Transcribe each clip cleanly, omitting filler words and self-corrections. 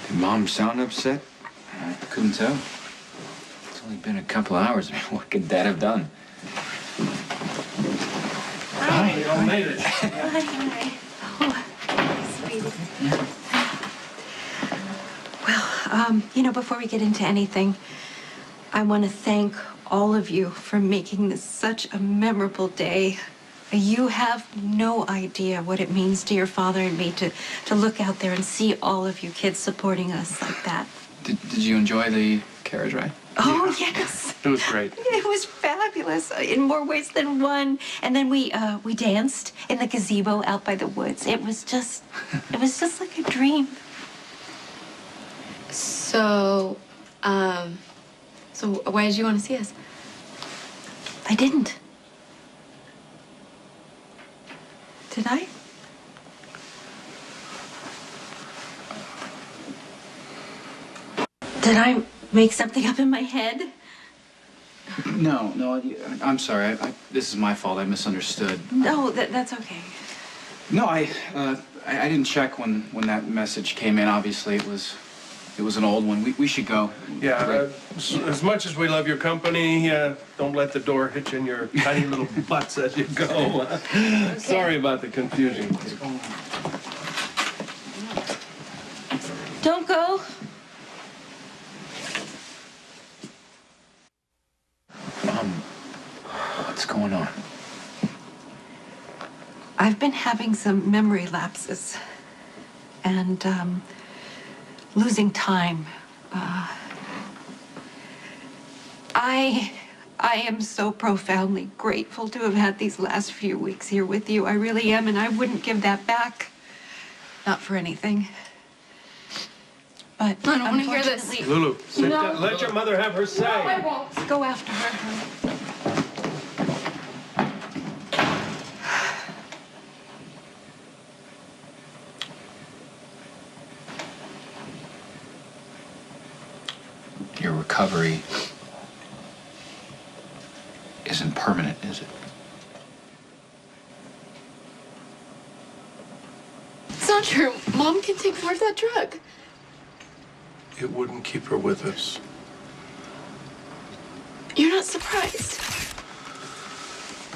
Did Mom sound upset? I couldn't tell. It's only been a couple hours. What could Dad have done? Hi. You all made it. Hi. Oh, sweetie. Well, before we get into anything, I want to thank all of you for making this such a memorable day. You have no idea what it means to your father and me to look out there and see all of you kids supporting us like that. Did you enjoy the carriage ride? Oh, yes. It was great. It was fabulous in more ways than one. And then we danced in the gazebo out by the woods. It was just like a dream. So why did you want to see us? I didn't. Did I? Did I make something up in my head? No, I'm sorry. This is my fault. I misunderstood. No, that's okay. No, I didn't check when that message came in. Obviously, it was an old one. We should go. Yeah, as much as we love your company, don't let the door hit you in your tiny little butts as you go. Okay. Sorry about the confusion. Don't go. Mom, what's going on? I've been having some memory lapses and losing time. I am so profoundly grateful to have had these last few weeks here with you. I really am, and I wouldn't give that back. Not for anything. But I don't want to hear this. unfortunately- Lulu, sit No. down. Let your mother have her say. No, I won't. Go after her. Your recovery isn't permanent, is it? It's not true. Mom can take more of that drug. It wouldn't keep her with us. You're not surprised.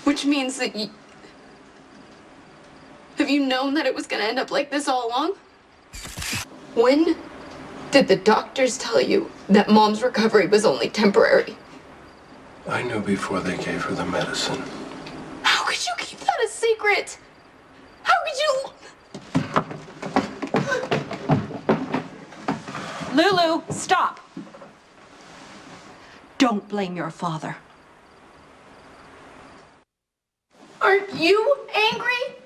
Which means that you... Have you known that it was going to end up like this all along? When did the doctors tell you that Mom's recovery was only temporary? I knew before they gave her the medicine. How could you keep that a secret? How could you... Lulu, stop. Don't blame your father. Aren't you angry?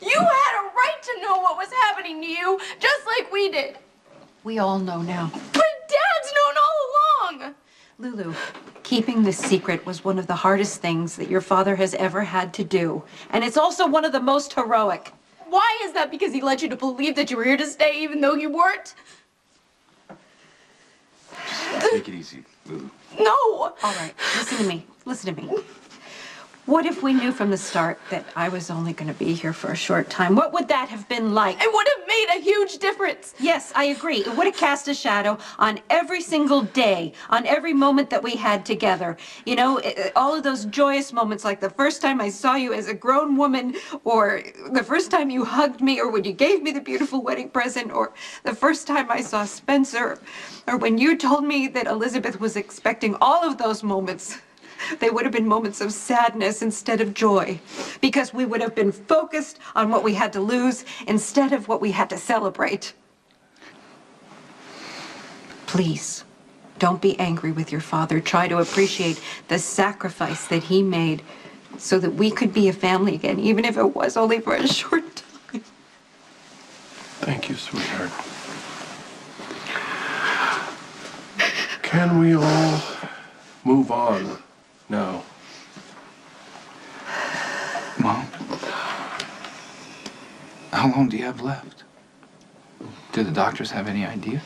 You had a right to know what was happening to you, just like we did. We all know now. But Dad's known all along. Lulu, keeping this secret was one of the hardest things that your father has ever had to do. And it's also one of the most heroic. Why is that? Because he led you to believe that you were here to stay even though you weren't? Take it easy, Lulu. No. All right, listen to me. Listen to me. What if we knew from the start that I was only going to be here for a short time? What would that have been like? It would have made a huge difference. Yes, I agree. It would have cast a shadow on every single day, on every moment that we had together. You know, all of those joyous moments, like the first time I saw you as a grown woman, or the first time you hugged me, or when you gave me the beautiful wedding present, or the first time I saw Spencer, or when you told me that Elizabeth was expecting. All of those moments, they would have been moments of sadness instead of joy, because we would have been focused on what we had to lose instead of what we had to celebrate. Please, don't be angry with your father. Try to appreciate the sacrifice that he made so that we could be a family again, even if it was only for a short time. Thank you, sweetheart. Can we all move on now? Mom, how long do you have left? Do the doctors have any idea?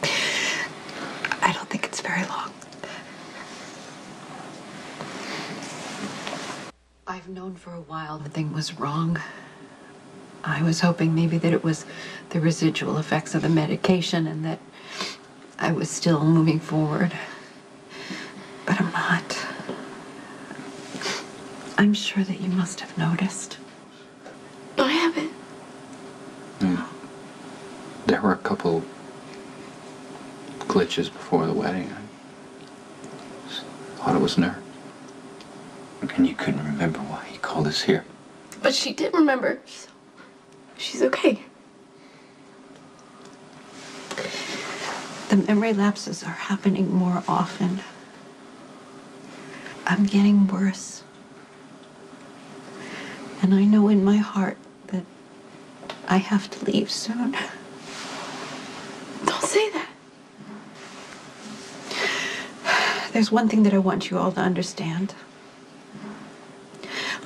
I don't think it's very long. I've known for a while the thing was wrong. I was hoping maybe that it was the residual effects of the medication and that I was still moving forward. But I'm not. I'm sure that you must have noticed. I haven't. There were a couple glitches before the wedding. I thought it was nerve. And you couldn't remember why he called us here. But she did remember. She's okay. The memory lapses are happening more often. I'm getting worse. And I know in my heart that I have to leave soon. Don't say that. There's one thing that I want you all to understand.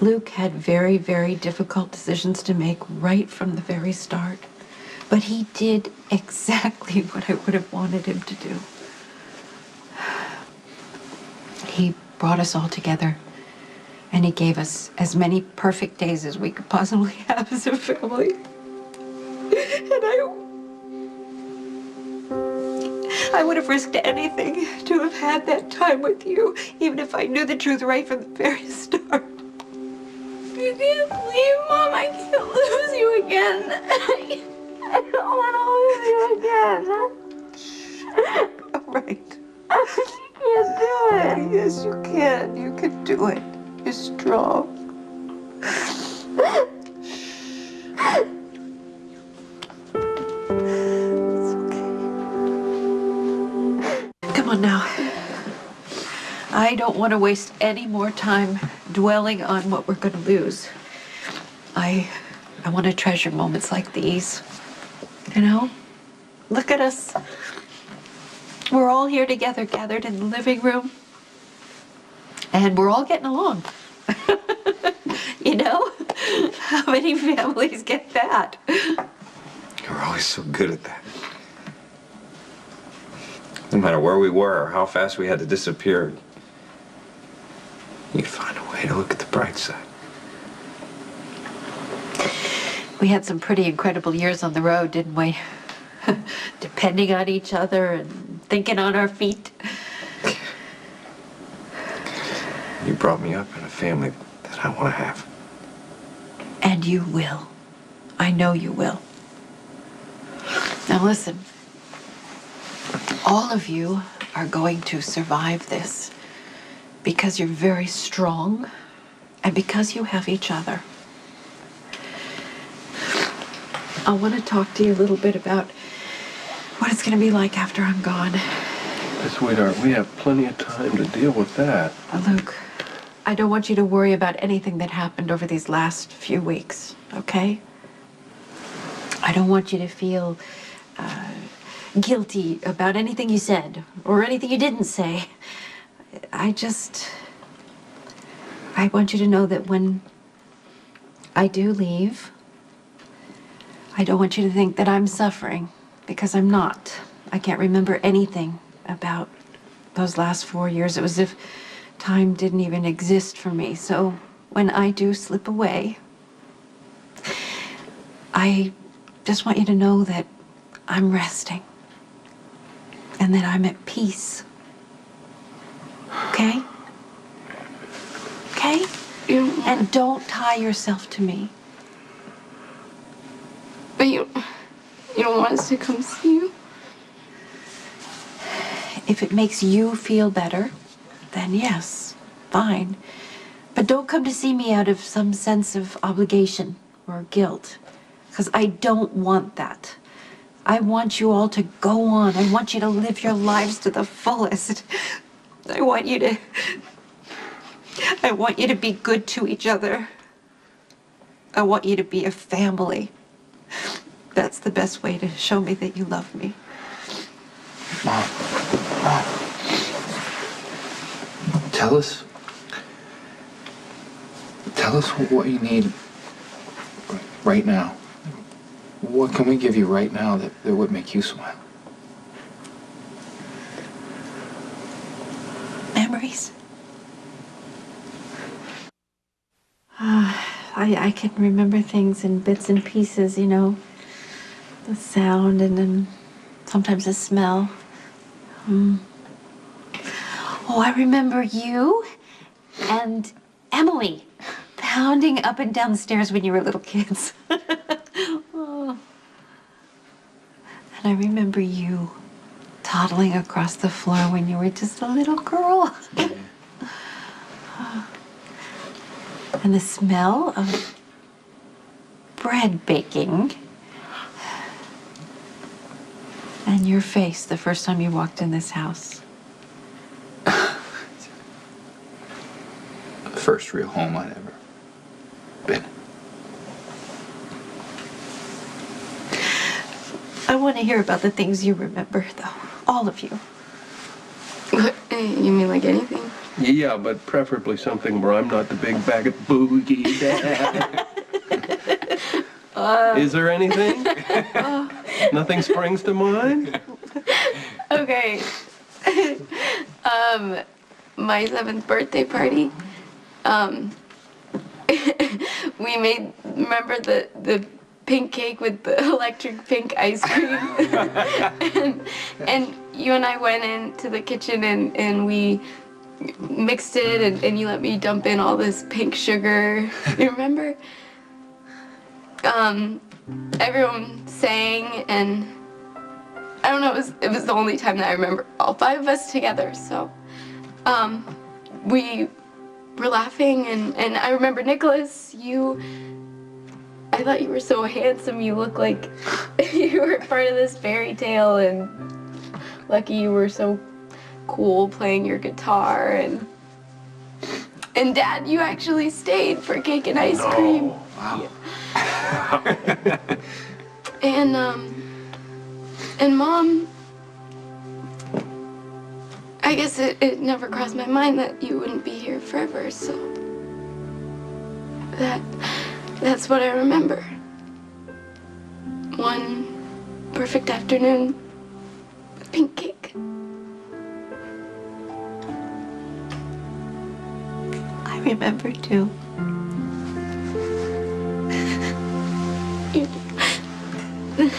Luke had very, very difficult decisions to make right from the very start. But he did exactly what I would have wanted him to do. He brought us all together, and he gave us as many perfect days as we could possibly have as a family. And I would have risked anything to have had that time with you, even if I knew the truth right from the very start. You can't leave, Mom. I can't lose you again. I don't want to lose you again. All right. You can't do it. Yes, you can. You can do it. You're strong. It's okay. Come on now. I don't want to waste any more time dwelling on what we're going to lose. I want to treasure moments like these. You know? Look at us. We're all here together, gathered in the living room. And we're all getting along. You know? How many families get that? You're always so good at that. No matter where we were or how fast we had to disappear, you'd find a way to look at the bright side. We had some pretty incredible years on the road, didn't we? Depending on each other and thinking on our feet. You brought me up in a family that I want to have. And you will. I know you will. Now listen. All of you are going to survive this because you're very strong and because you have each other. I want to talk to you a little bit about what it's going to be like after I'm gone. Sweetheart, we have plenty of time to deal with that. Luke, I don't want you to worry about anything that happened over these last few weeks, okay? I don't want you to feel guilty about anything you said or anything you didn't say. I want you to know that when I do leave, I don't want you to think that I'm suffering, because I'm not. I can't remember anything about those last 4 years. It was as if time didn't even exist for me. So when I do slip away, I just want you to know that I'm resting and that I'm at peace. Okay? Okay? And don't tie yourself to me. But you don't want us to come see you? If it makes you feel better, then yes, fine. But don't come to see me out of some sense of obligation or guilt, because I don't want that. I want you all to go on. I want you to live your lives to the fullest. I want you to be good to each other. I want you to be a family. That's the best way to show me that you love me. Mom. Tell us what you need right now. What can we give you right now that would make you smile? Memories. I can remember things in bits and pieces, you know, the sound and then sometimes the smell. Oh, I remember you and Emily pounding up and down the stairs when you were little kids. Oh. And I remember you toddling across the floor when you were just a little girl. And the smell of bread baking. And your face the first time you walked in this house. The first real home I'd ever been. I want to hear about the things you remember, though. All of you. What? You mean like anything? Yeah, but preferably something where I'm not the big bag of boogie dad. Is there anything? Nothing springs to mind? Okay. My 7th birthday party. We made, remember the pink cake with the electric pink ice cream? and you and I went into the kitchen and we mixed it and you let me dump in all this pink sugar. You remember? Everyone sang and I don't know, it was the only time that I remember all 5 of us together, so we were laughing and I remember Nicholas, I thought you were so handsome, you looked like you were part of this fairy tale, and Lucky, you were so cool playing your guitar, and Dad, you actually stayed for cake and ice cream. Wow. And Mom, I guess it never crossed my mind that you wouldn't be here forever, so that's what I remember. One perfect afternoon with pink cake. I remember, too. You do.